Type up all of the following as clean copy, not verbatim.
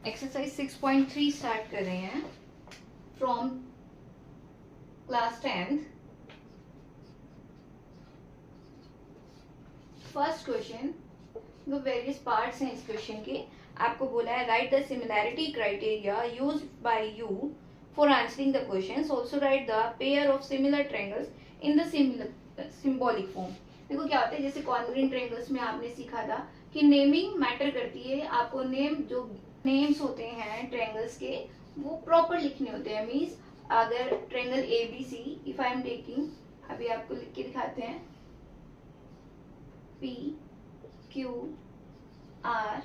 Exercise 6.3 start कर रहे हैं from class 10th। First question, जो वेरियस पार्ट्स हैं इस क्वेश्चन के, आपको बोला है right the similarity criteria used by you for answering the questions, also right the pair of similar triangles in the symbolic form. देखो क्या होता है, जैसे कॉन्ग्रुएंट ट्रायंगल्स में आपने सीखा था कि नेमिंग मैटर करती है। आपको नेम, जो नेम्स होते हैं ट्रायंगल्स के, वो प्रॉपर लिखने होते हैं। मीन्स अगर triangle A B C, if I am taking, अभी आपको लिख के दिखाते हैं, पी क्यू आर,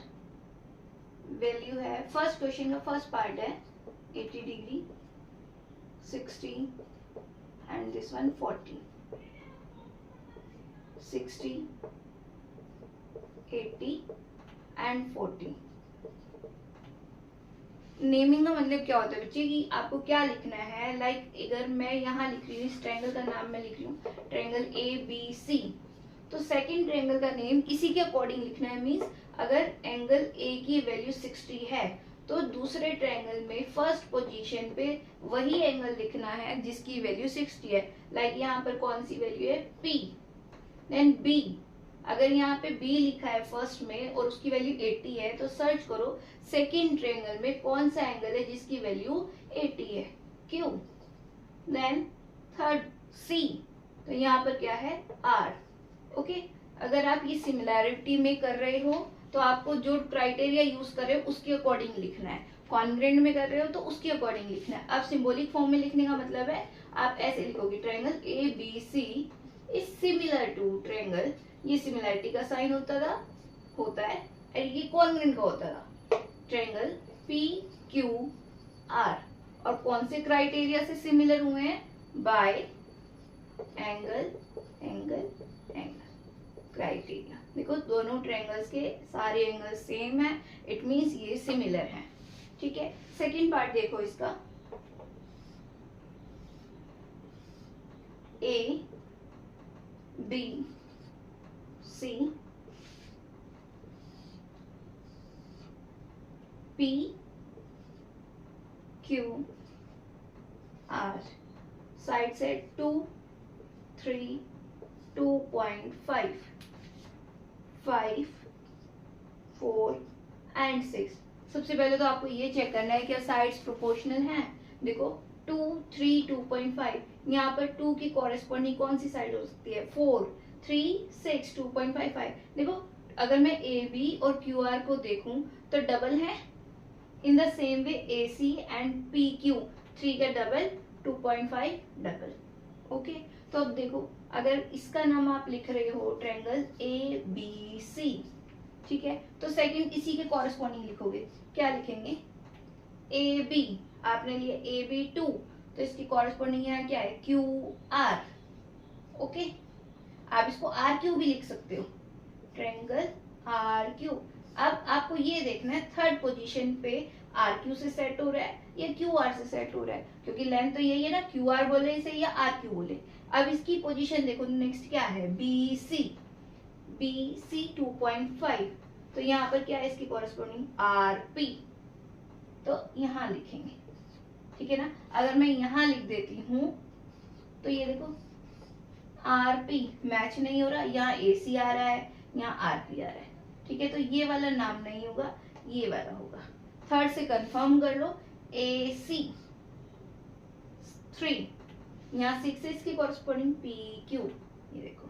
वैल्यू है, फर्स्ट क्वेश्चन का फर्स्ट पार्ट है 80 degree, 60 and this one 40, 60 80 and 40। Naming का मतलब क्या होता है बच्चे कि आपको क्या लिखना है। लाइक अगर मैं यहाँ लिख रही हूँ, इस ट्रायंगल का नाम मैं लिख रही हूँ ट्रायंगल ए बी सी, तो सेकंड ट्रायंगल का नेम इसी के अकॉर्डिंग लिखना है। मींस अगर एंगल ए की वैल्यू 60 है तो दूसरे ट्रायंगल में फर्स्ट पोजीशन पे वही एंगल लिखना है जिसकी वैल्यू 60 है। लाइक यहाँ पर कौन सी वैल्यू है, P, देन B। अगर यहाँ पे B लिखा है फर्स्ट में और उसकी वैल्यू 80 है, तो सर्च करो सेकेंड ट्रायंगल में कौन सा एंगल है जिसकी वैल्यू 80 है, Q। देन थर्ड C, तो यहाँ पर क्या है, R। ओके, अगर आप ये सिमिलैरिटी में कर रहे हो तो आपको जो क्राइटेरिया यूज कर रहे हो उसके अकॉर्डिंग लिखना है। कॉन्ग्रुएंट में कर रहे हो तो उसके अकॉर्डिंग लिखना है। अब सिंबॉलिक फॉर्म में लिखने का मतलब है आप ऐसे लिखोगे, triangle A B C is similar to triangle, ये सिमिलैरिटी का साइन होता है और ये कॉन्ग्रुएंट का होता था, ट्रायंगल पी क्यू आर। और कौन से क्राइटेरिया से सिमिलर हुए हैं, by angle angle angle criteria. देखो दोनों ट्रायंगल्स के सारे एंगल सेम है, इट मींस ये सिमिलर हैं। ठीक है, सेकंड पार्ट देखो इसका, A B C P Q R, side से 2 3 2.5 5 4 एंड 6। सबसे पहले तो आपको ये चेक करना है क्या साइड्स प्रोपोर्शनल हैं। देखो 2 3 2.5, यहाँ पर 2 की कॉरेस्पॉन्डिंग कौन सी साइड हो सकती है, 4 3 6 2.55। देखो अगर मैं ए बी और क्यू आर को देखूं तो डबल है, in the same way A C and P Q, 3 का डबल 2.5 डबल। ओके, तो अब देखो अगर इसका नाम आप लिख रहे हो ट्रायंगल ए बी सी, ठीक है, तो सेकंड इसी के कॉरेस्पॉन्डिंग लिखोगे, क्या लिखेंगे, ए बी, आपने लिया ए बी 2, तो इसकी कॉरेस्पॉन्डिंग यहाँ क्या है, क्यू आर। ओके, आप इसको आर क्यू भी लिख सकते हो, ट्रायंगल आर क्यू। अब आपको ये देखना है थर्ड पोजीशन पे आर क्यू से सेट हो रहा है या क्यू आर से सेट हो रहा है, क्योंकि लेंथ तो यही है ना, क्यू आर बोले इसे या आर क्यू बोले। अब इसकी पोजीशन देखो, नेक्स्ट क्या है, बी सी 2.5, तो यहाँ पर क्या है इसकी कॉरेस्पॉन्डिंग आर पी, तो यहाँ लिखेंगे। ठीक है ना, अगर मैं यहाँ लिख देती हूँ तो ये देखो आर पी मैच नहीं हो रहा, यहाँ ए सी आ रहा है, यहाँ आर पी आ रहा है। ठीक है, तो ये वाला नाम नहीं होगा, ये वाला होगा। थर्ड से कंफर्म कर लो, ए सी 3, यहाँ 6 इसकी कॉरेस्पॉन्डिंग पी क्यू, ये देखो।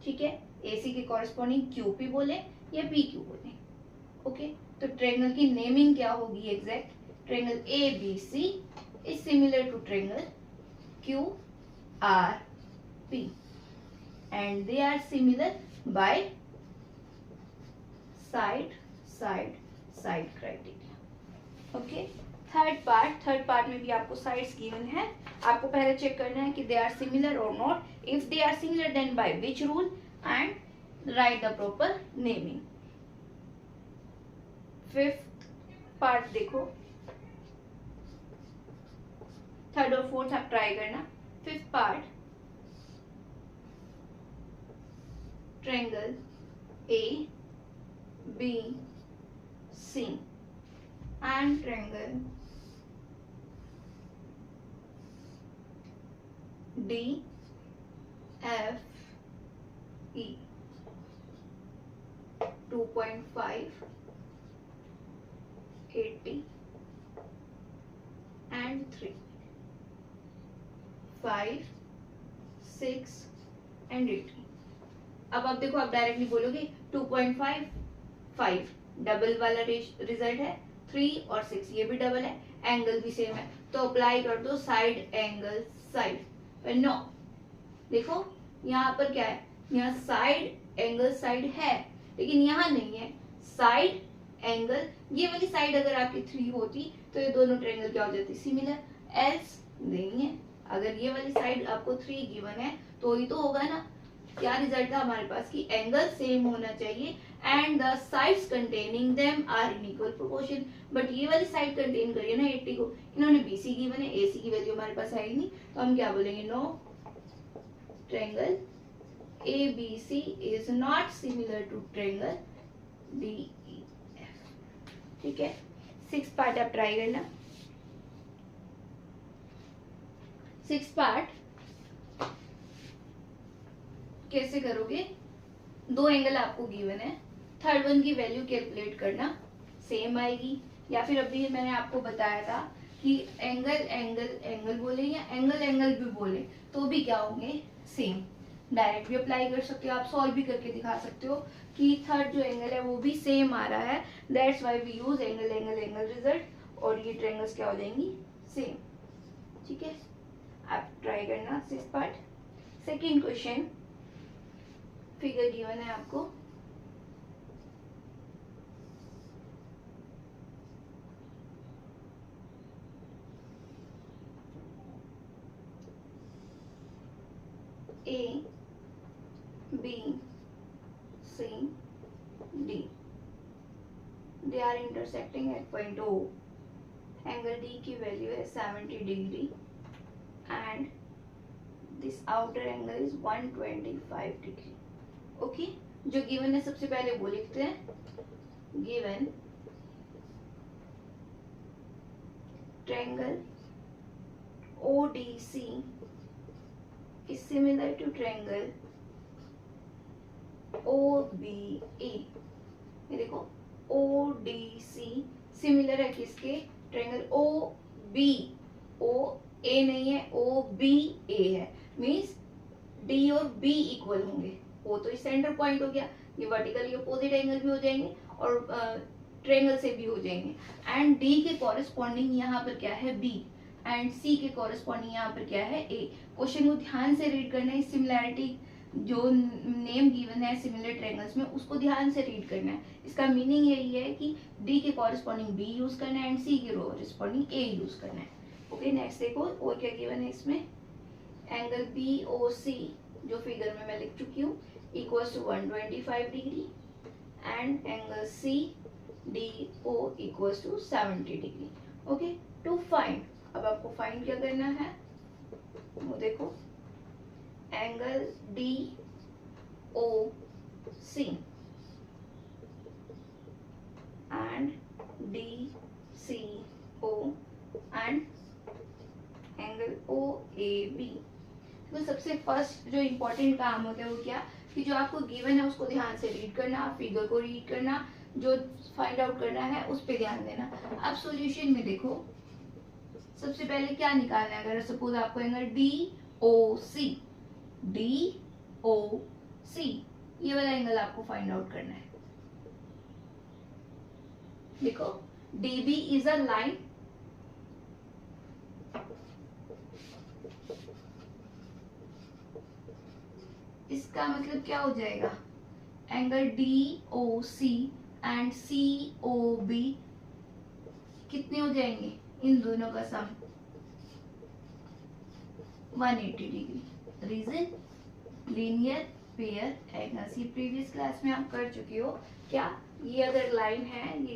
ठीक है, ए सी के कॉरेस्पॉन्डिंग क्यू पी बोले या पी क्यू बोले। ओके, तो ट्रायंगल की नेमिंग क्या होगी exact, triangle A B C is similar to triangle Q R P and they are similar by side criteria. Okay, third part में भी आपको साइड्स गिवन है, आपको पहले चेक करना है कि दे आर सिमिलर और not. If they are similar then by which rule, and write the proper naming. Fifth part देखो, थर्ड और फोर्थ आप ट्राई करना। Fifth part, triangle A B C, and triangle DFE 2.5, 80 and 3, 5, 6 and 80. अब आप देखो, आप directly बोलोगे 2.5, 5 double वाला रिजल्ट है, 3 और 6 ये भी डबल है, एंगल भी सेम है, तो अप्लाई कर दो साइड एंगल साइड। पर नो, देखो यहाँ पर क्या है, यहाँ साइड एंगल साइड है लेकिन यहाँ नहीं है साइड एंगल। ये वाली साइड अगर आपकी 3 होती तो ये दोनों ट्रायंगल क्या हो जाती, सिमिलर। एल्स नहीं है, अगर ये वाली साइड आपको 3 गिवन है तो ही तो होगा ना। क्या रिजल्ट था हमारे पास कि एंगल सेम होना चाहिए and the sides containing them are in equal proportion. But ये वाली साइड कंटेन करिए ना 80 को, इन्होंने BC गिवन है, AC की वैल्यू हमारे पास है ही नहीं, तो हम क्या बोलेंगे, no triangle ABC is not similar to triangle DEF। ठीक है, 6 पार्ट आप ट्राई करना। 6 पार्ट कैसे करोगे, 2 एंगल आपको गिवन है, थर्ड वन की वैल्यू कैलकुलेट करना, सेम आएगी। या फिर अभी मैंने आपको बताया था कि एंगल एंगल एंगल बोले या एंगल एंगल भी बोले तो भी क्या होंगे, सेम। डायरेक्ट भी अप्लाई कर सकते हो, आप सॉल्व भी करके दिखा सकते हो कि थर्ड जो एंगल है वो भी सेम आ रहा है, that's why we use angle angle angle result, और ये ट्रायंगल्स क्या हो जाएंगी, सेम। ठीक है, आप ट्राई करना 6 part. Second question, figure given है आपको, A B C D, they are intersecting at point O, angle D की वैल्यू है 70 degree and this outer angle is 125 degree. Okay, जो गिवन है सबसे पहले वो लिखते हैं, given triangle ODC is similar to triangle OBE। ये देखो ODC सिमिलर है किसके, ट्रायंगल OB, OA नहीं है, OBA है, मींस D और B इक्वल होंगे। O तो इस सेंटर पॉइंट हो गया, ये वर्टिकली अपोजिट एंगल भी हो जाएंगे और ट्रायंगल से भी हो जाएंगे, एंड D के कॉरेस्पॉन्डिंग यहाँ पर क्या है B, एंड C के कॉरेस्पॉन्डिंग यहाँ पर क्या है A। क्वेश्चन को ध्यान से रीड करना है, सिमिलैरिटी जो नेम गिवन है सिमिलर ट्रायंगल्स में उसको ध्यान से रीड करना है। इसका मीनिंग यही है कि D के कॉरेस्पॉन्डिंग B यूज करना है एंड C के कॉरेस्पॉन्डिंग A यूज करना है। ओके, नेक्स्ट देखो और क्या गिवन है इसमें, एंगल BOC जो फिगर में मैं लिख चुकी हूँ equals to 125 degree and angle CDO equals to 70 degree. Okay, to find, अब आपको फाइंड क्या करना है, वो देखो angle DOC and DCO and angle OAB। तो सबसे फर्स्ट जो इम्पोर्टेंट काम होता है वो क्या, कि जो आपको गिवन है उसको ध्यान से रीड करना, फिगर को रीड करना, जो फाइंड आउट करना है उस पर ध्यान देना। अब सॉल्यूशन में देखो सबसे पहले क्या निकालना है, अगर सपोज आपको एंगल DOC ये वाला एंगल आपको फाइंड आउट करना है। देखो DB इज अ लाइन, इसका मतलब क्या हो जाएगा, एंगल DOC एंड COB कितने हो जाएंगे, इन दोनों का sum 180 degree. Reason, linear pair angles, ये प्रीवियस क्लास में आप कर चुके हो। क्या, ये अगर लाइन है, ये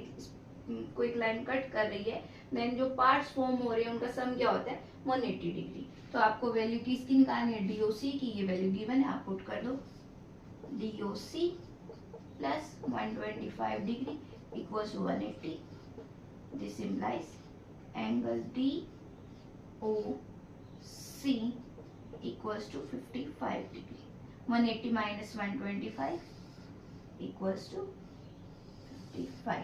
कोई लाइन कट कर रही है, देन जो पार्ट्स फॉर्म हो रहे हैं उनका सम क्या होता है 180 डिग्री। तो आपको वैल्यू किसकी निकालनी है, DOC की, ये वैल्यू गिवन है, आप पुट कर दो DOC plus 125 degree equals to 180 this implies angle DOC equals to 55 degree. 180 minus 125 equals to 55.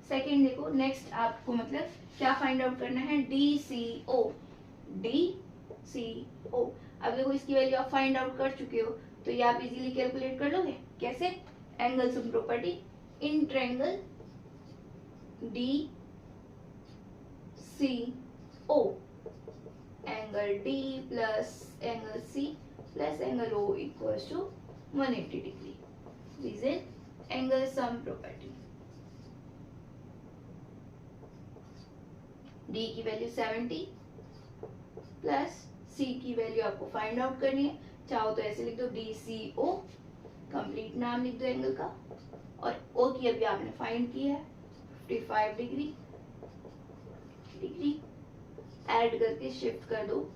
Second देखो, नेक्स्ट आपको मतलब क्या फाइंड आउट करना है, DCO. DCO अब देखो इसकी वैल्यू आप फाइंड आउट कर चुके हो, तो ये आप इजीली कैलकुलेट कर लोगे. कैसे? Angle sum property in triangle DCO, angle D plus angle C plus angle O equals to 180 degree. This is angle sum property. D की वैल्यू 70 प्लस C की वैल्यू आपको फाइंड आउट करनी है. चाहो तो ऐसे लिख दो DCO, कंप्लीट नाम लिख दो एंगल का, और O की अभी आपने फाइंड की है 55 डिग्री. ऐड करके शिफ्ट कर दो,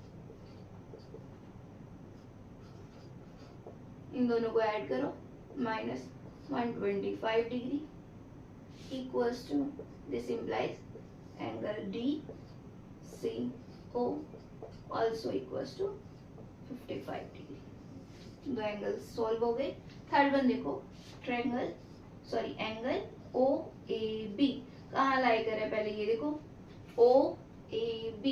इन दोनों को ऐड करो, minus 125 degree equals to, this implies angle DCO also equals to 55 degree. दो एंगल सॉल्व हो गए. थर्ड वन देखो, ट्रायंगल एंगल OAB कहाँ लाई कर है, पहले ये देखो OAB,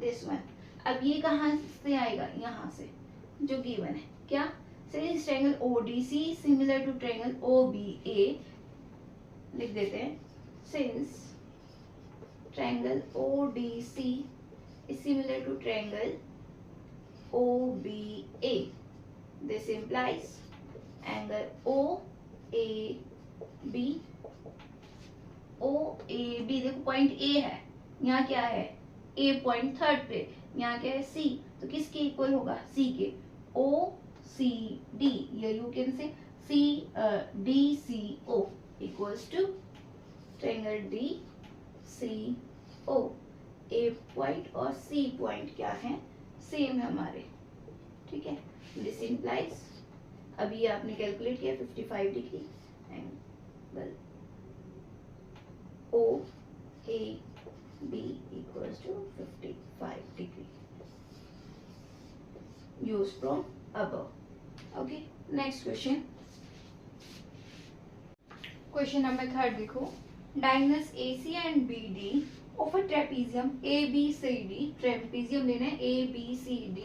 दिस वन. अब ये कहाँ से आएगा, यहाँ से जो गिवन है. क्या? Since triangle ODC similar to triangle OBA, लिख देते हैं since triangle ODC is similar to triangle OBA, this implies angle OAB देखो पॉइंट A है, यहाँ क्या है A पॉइंट थर्ड पे, यहाँ क्या है C, तो किसके इक्वल होगा, C के. OCD, या you can say DCO equals to triangle DCO. A point और C पॉइंट क्या है, सेम है हमारे. ठीक है. दिस इम्प्लाइज, अभी आपने कैलकुलेट किया 55 degree. Angle OAB equals to 55 degree. Use from above. Okay, next question. Question number third देखो, diagonals AC and BD of a trapezium ABCD. Trapezium लेना है ABCD,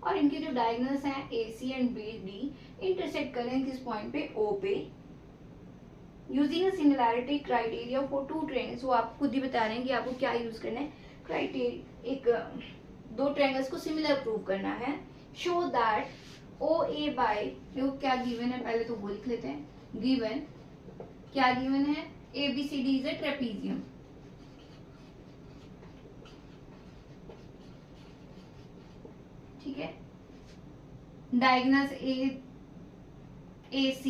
और इनके जो डायगोनल्स हैं AC and BD इंटरसेक्ट करें किस पॉइंट पे, O पे. Using a similarity criteria for two triangles. वो आप खुद ही बता रहे हैं कि आपको क्या यूज करना है. क्राइटेरिया, एक दो ट्रायंगल्स को सिमिलर प्रूव करना है. शो दैट OA बाय, देखो क्या गिवन है, पहले तो वो लिख लेते हैं. गिवन क्या गिवन है, ABCD इज अ ट्रेपीजियम. ठीक है. डायगोनल्स AC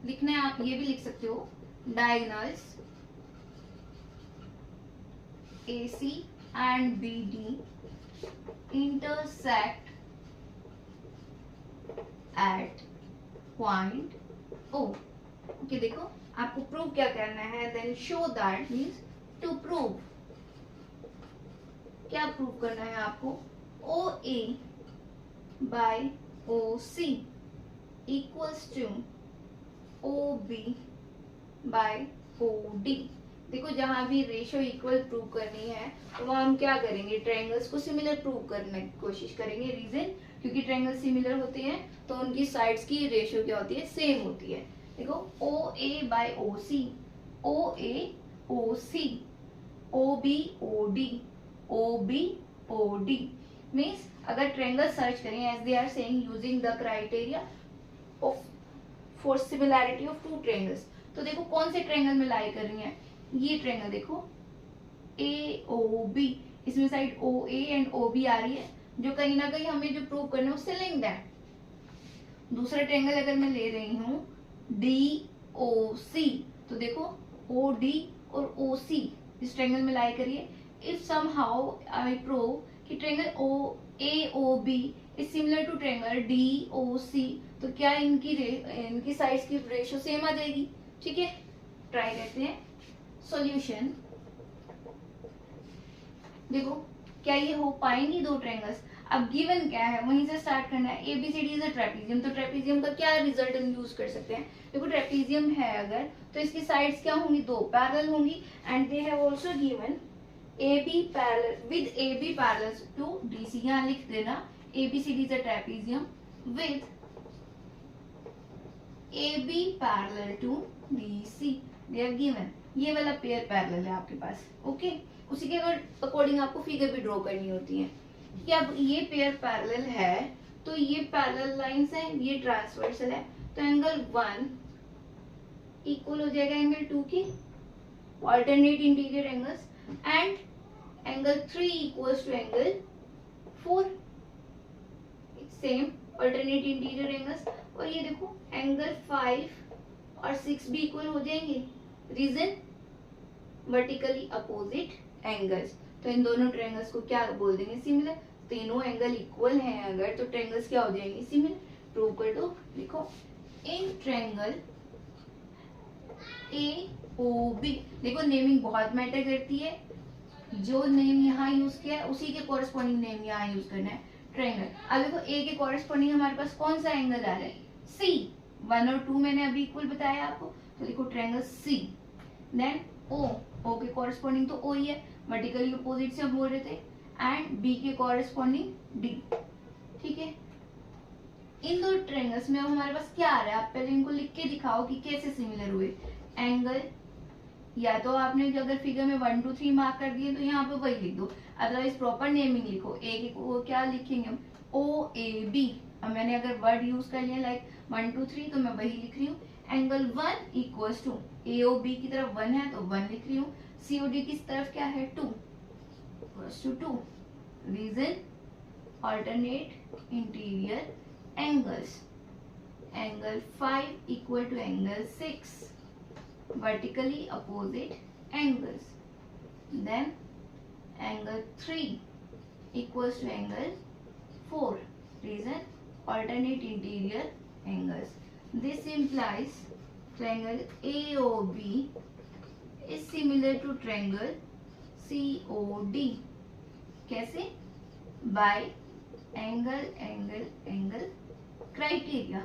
लिखना है, आप ये भी लिख सकते हो, diagonals AC and BD intersect at point O. Okay, देखो आपको प्रूव क्या करना है, then show that means to prove. क्या प्रूव करना है आपको, OA by OC equals to OB by OD. देखो जहां भी रेशियो इक्वल प्रूव करनी है तो वहां हम क्या करेंगे, ट्रायंगल्स को सिमिलर प्रूव करने की कोशिश करेंगे. रीजन, क्योंकि ट्रायंगल सिमिलर होते हैं तो उनकी साइड्स की रेशियो क्या होती है, सेम होती है. देखो OA by OC, OA OC, OB OD, OB OD. Means अगर ट्रायंगल सर्च करें as they are saying using the criteria of for similarity of two triangles, तो देखो कौन से ट्रायंगल में लाई कर रही है. ये ट्रायंगल देखो AOB, इसमें साइड OA एंड OB आ रही है, जो कहीं ना कहीं हमें जो प्रूव करना है उससे लिंक्ड है. दूसरा ट्रायंगल अगर मैं ले रही हूँ DOC, तो देखो OD और OC इस ट्रायंगल में लाई करिए. इफ समहाउ आई प्रूव कि triangle AOB is similar to triangle DOC, तो क्या इनकी साइड्स की रेशियो सेम आ जाएगी. ठीक है, ट्राई करते हैं. सॉल्यूशन। देखो क्या ये हो पाएंगी दो ट्रायंगल्स? अब गिवन क्या है वहीं से स्टार्ट करना है। ABCD इज अ ट्रेपीजियम, तो ट्रेपीजियम का क्या रिजल्ट हम यूज कर सकते हैं? देखो ट्रेपीजियम है अगर तो इसकी साइड्स क्या होंगी? दो पैरेलल होंगी। And they have also given AB parallel with AB parallel to DC। यहाँ लिख देना ABCD is a trapezium with AB parallel to DC। They have given ये वाला पेयर पैरेलल है आपके पास। ओके उसी के अकॉर्डिंग आपको फिगर भी ड्रॉ करनी होती है कि अब ये पेयर पैरेलल है तो ये पैरेलल लाइंस है, ये ट्रांसवर्सल है, तो एंगल 1 इक्वल हो जाएगा एंगल 2 की alternate interior angles, and angle 3 equals to angle 4 same alternate interior angles. और ये देखो एंगल 5 और 6 भी इक्वल हो जाएंगे। रीजन वर्टिकली अपोजिट एंगल्स, तो इन दोनों ट्रायंगल्स को क्या बोल देंगे? सिमिलर। तीनों एंगल इक्वल हैं अगर तो ट्रायंगल्स क्या हो जाएंगे? सिमिलर। प्रूव कर दो। देखो इन ट्रायंगल AOB, देखो नेमिंग बहुत मैटर करती है। जो नेम यहाँ यूज किया है उसी के कॉरेस्पॉन्डिंग नेम यहाँ यूज करना है। ट्रायंगल अब देखो A के कॉरेस्पॉन्डिंग हमारे पास कौन सा एंगल आ रहा है? C। 1 और 2 मैंने अभी इक्वल बताया आपको, तो देखो ट्रायंगल C। देन O के कॉरेस्पॉन्डिंग तो O ही है, वर्टिकली अपोजिट से हम बोल रहे थे, एंड B के कॉरेस्पॉन्डिंग D। ठीक है इन दो ट्रायंगल्स में अब हमारे पास क्या आ रहा है? आप पहले इनको लिख के दिखाओ कि कैसे सिमिलर हुए एंगल। या तो आपने अगर फिगर में 1 2 3 मार्क कर दिए तो यहाँ पे वही लिख दो, अदरवाइज प्रॉपर नेमिंग लिखो। ए को क्या लिखेंगे हम? OAB। अब मैंने अगर वर्ड यूज कर लिया लाइक 1 2 3 तो मैं वही लिख रही हूँ। एंगल 1 इक्वल्स टू AOB की तरफ 1 है तो 1 लिख रही हूँ, COD की तरफ क्या है? 2 equals to 2। Reason alternate interior angles. Angle 5 equal to angle 6 vertically opposite angles. Then angle 3 equals to angle 4. Reason alternate interior angles. This implies triangle AOB is similar to triangle COD. कैसे? By angle criteria.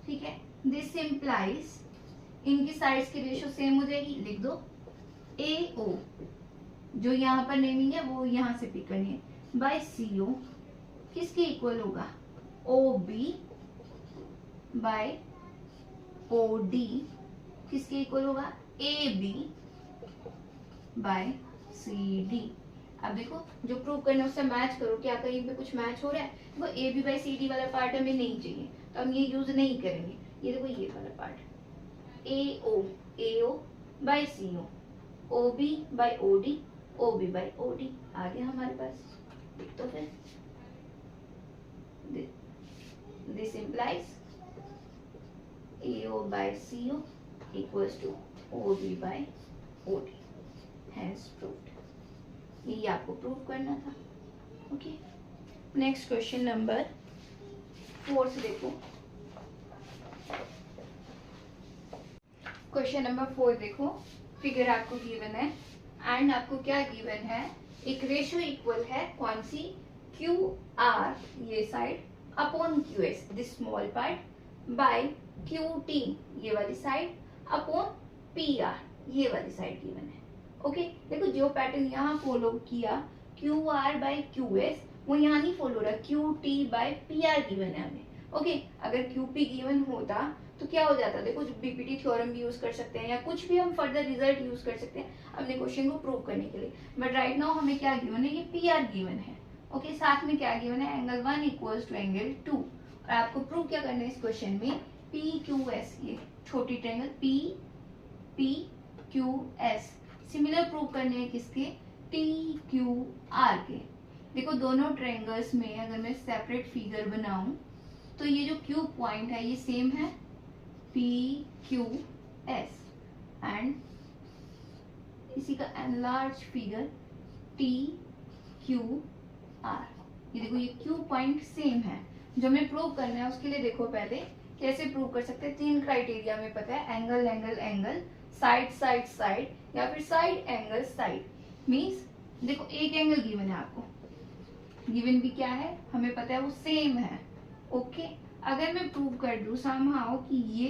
ठीक है this implies इनकी sides की ratio same हो जाएगी। लिख दो AO जो यहाँ पर नेमिंग है वो यहाँ से पिक करनी है बाय CO किसके इक्वल होगा? OB बाय OD किसके इक्वल होगा? AB by CD। अब देखो जो प्रूव करना है उससे मैच करो, क्या कहीं पे कुछ मैच हो रहा है? वो AB बाय CD वाला पार्ट हमें नहीं चाहिए तो हम ये यूज नहीं करेंगे। ये देखो ये वाला part AO by CO, OB by OD, OB by OD आ गया हमारे पास। देख तो फिर this implies AO by CO equals to OB by OD। Hence proved. यही आपको प्रूव करना था। ओके नेक्स्ट क्वेश्चन नंबर 4 से देखो। क्वेश्चन नंबर 4 देखो, फिगर आपको गिवन है एंड आपको क्या गिवन है? एक रेशियो इक्वल है कौन सी? QR ये side upon QS this small part by QT ये वाली साइड अपॉन PR ये वाली साइड गिवन है। ओके देखो जो पैटर्न यहाँ फॉलो किया QR बाय QS वो यहाँ नहीं फॉलो रहा, QT बाय PR गिवन है हमें। ओके अगर QP गिवन होता तो क्या हो जाता? देखो BPT थ्योरम भी यूज कर सकते हैं या कुछ भी हम फर्दर रिजल्ट यूज कर सकते हैं अपने क्वेश्चन को प्रूव करने के लिए। बट राइट नाउ हमें क्या गिवन है? ये PR गिवन है। ओके साथ में क्या गिवन है? Angle 1 equals to angle 2। और आपको प्रूव क्या करना है इस क्वेश्चन में? PQS ये छोटी ट्रायंगल PQS सिमिलर प्रूव करने हैं किसके? TQR के। देखो दोनों ट्रायंगल्स में अगर मैं सेपरेट फिगर बनाऊं तो ये जो Q पॉइंट है ये सेम है PQS एंड इसी का एनलार्ज फिगर TQR। ये देखो ये Q पॉइंट सेम है। जो हमें प्रूव करना है उसके लिए देखो पहले कैसे प्रूव कर सकते हैं? 3 क्राइटेरिया में पता है, angle angle angle, side side side, या फिर साइड एंगल साइड। मीन्स देखो एक एंगल गिवन है आपको, गिवन भी क्या है हमें पता है, वो सेम है। ओके, अगर मैं प्रूव कर दूं समहाउ कि ये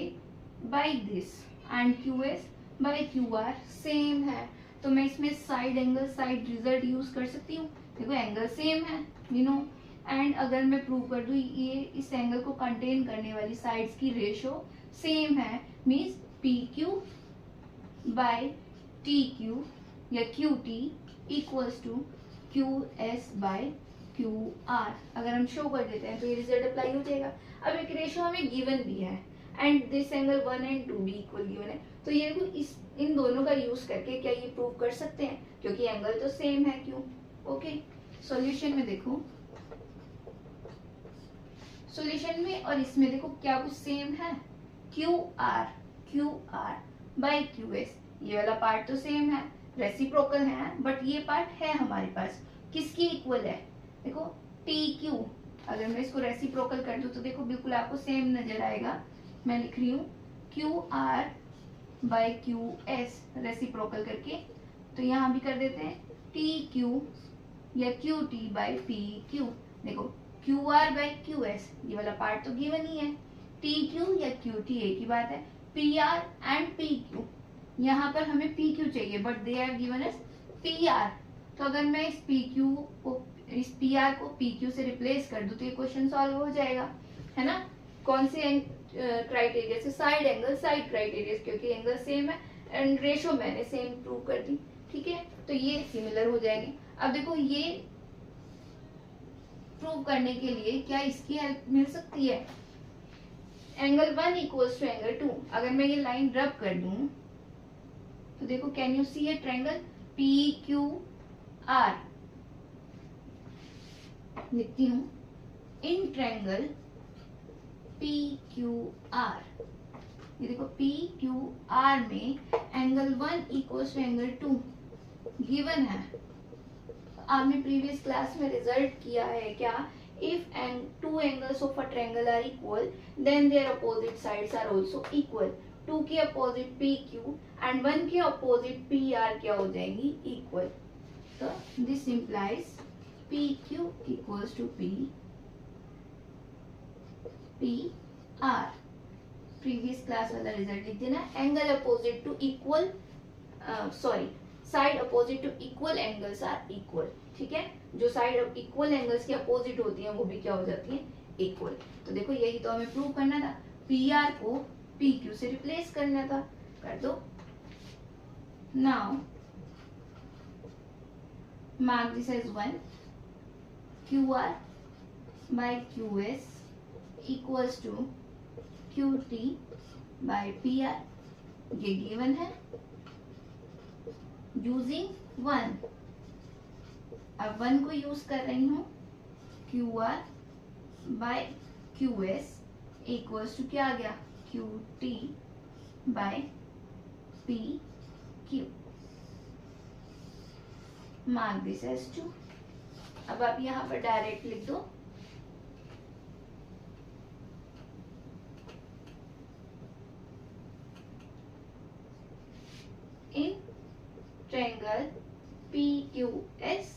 by this and Q S by Q R same है, तो मैं इसमें side angle side result use कर सकती हूँ। देखो एंगल सेम है, यू नो। एंड अगर मैं प्रूव कर दूं ये इस एंगल को कंटेन करने वाली साइड्स की रेशो सेम है, means P Q by T Q या Q T equals to Q S by Q R. अगर हम शो कर देते हैं तो ये रिजल्ट अप्लाई हो जाएगा। अब एक रेशो हमें गिवन भी है एंड दिस एंगल 1 एंड 2 भी इक्वल गिवन है, तो ये देखो इस इन दोनों का यूज करके क्या ये प्रूव कर सकते हैं, क्योंकि एंगल तो सेम है क्यों। ओके, सॉल्यूशन में देखो, सॉल्यूशन में और इसमें देखो क्या कुछ सेम है, Q R by Q S, ये वाला पार्ट तो सेम है, रेसिप्रोकल है, बट ये पार्ट है हमारे पास किसकी इक्वल है, देखो टी क्यू। अगर मैं इसको रेसिप्रोकल कर दूं तो देखो बिल्कुल आपको सेम नजर आएगा। मैं लिख रही हूँ Q R by Q S reciprocal करके, तो यहाँ भी कर देते हैं टी क्यू या Q T by P Q. देखो Q R by Q S, ये वाला पार्ट तो गिवन ही है, टी क्यू या क्यू टी एक ही बात है, P R and P Q, यहाँ पर हमें पी क्यू चाहिए but they are given as P R. तो अगर मैं इस पी क्यू को, इस पी आर को पी क्यू से रिप्लेस कर दूं तो ये क्वेश्चन सॉल्व हो जाएगा, है ना। कौन से क्राइटेरिया से? साइड एंगल साइड क्राइटेरिया, क्योंकि एंगल सेम है एंड रेशो मैंने सेम प्रूव कर दी, ठीक है, तो ये सिमिलर हो जाएंगे। अब देखो ये प्रूव करने के लिए क्या इसकी हेल्प मिल सकती है, एंगल 1 इक्वल्स टू एंगल 2। अगर मैं ये लाइन रब कर दूं तो देखो can you see a triangle P Q R, लिखती हूं in triangle P Q R. ये देखो पी क्यू आर में angle 1 equals to angle 2 given है। आपने प्रीवियस क्लास में रिजल्ट किया है क्या, if two angles of a triangle are equal then their opposite sides are also equal. 2 के अपोजिट पी क्यू एंड 1 के अपोजिट पी आर क्या हो जाएंगी, इक्वल। तो this implies P Q equals to P R. Previous class वाला result लिख देना, angle opposite to equal, sorry side opposite to equal angles are equal, ठीक है। जो साइड इक्वल एंगल्स के अपोजिट होती हैं वो भी क्या हो जाती हैं, इक्वल। तो देखो यही तो हमें प्रूव करना था, पी आर को पी क्यू से रिप्लेस करना था, कर दो। Now mark this as 1, Q R by Q S equals to Q T by P R, ये गिवन है यूजिंग 1। अब 1 को यूज कर रही हूं, Q R by Q S equals to क्या आ गया, Q T by P Q. Mark this as 2। अब आप यहां पर डायरेक्ट लिख दो, इन triangle PQS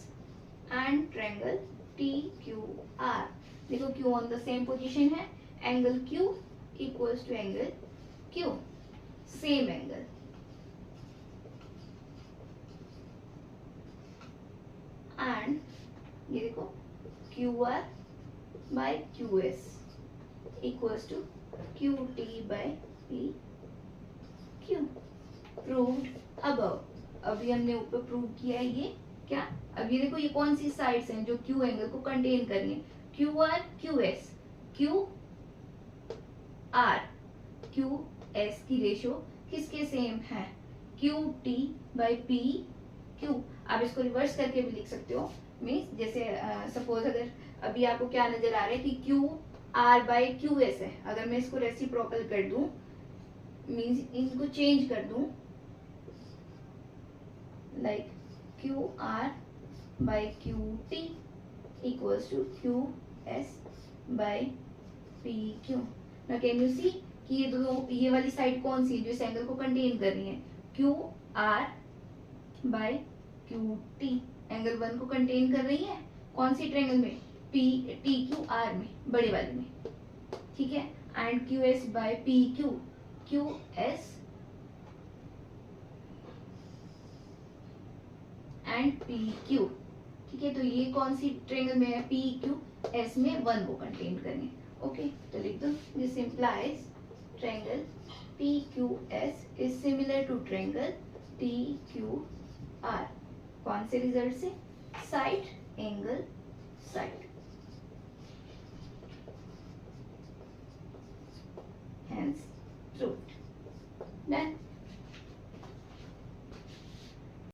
and triangle TQR। देखो Q on the same position है, angle Q equals to angle Q, same angle। and ये देखो QR by QS equals to QT by PQ। proved above। अभी हमने ऊपर प्रूव किया है ये क्या, अब ये देखो ये कौन सी साइड्स हैं जो क्यू एंगल को कंटेन कर रही है, Q are Q S, Q R Q S की रेशो किसके सेम है, Q T by P Q. आप इसको रिवर्स करके भी लिख सकते हो, मीन्स जैसे सपोज अगर अभी आपको क्या नजर आ रहा है कि Q R by Q S है, अगर मैं इसको रेसिप्रोकल कर दूं, मीन्स इनको चेंज कर दूं, like QR by QT equals to QS by PQ। Now can you see कि ये वाली साइड कौन सी है जो इस एंगल को कंटेन कर रही है, Q R by Q T, angle 1 को कंटेन कर रही है कौन सी ट्रायंगल में, पी टी क्यू आर में, बड़े वाले में, ठीक है। And Q S by P Q, Q S and P Q, ठीक है। तो ये कौन सी ट्रायंगल में है, पी क्यू एस में 1 को कंटेन करेंगे। ओके, तो लिख दो, this implies triangle P Q S is similar to triangle T Q R, कौन से रिजल्ट से, side angle side, hence proved। Done।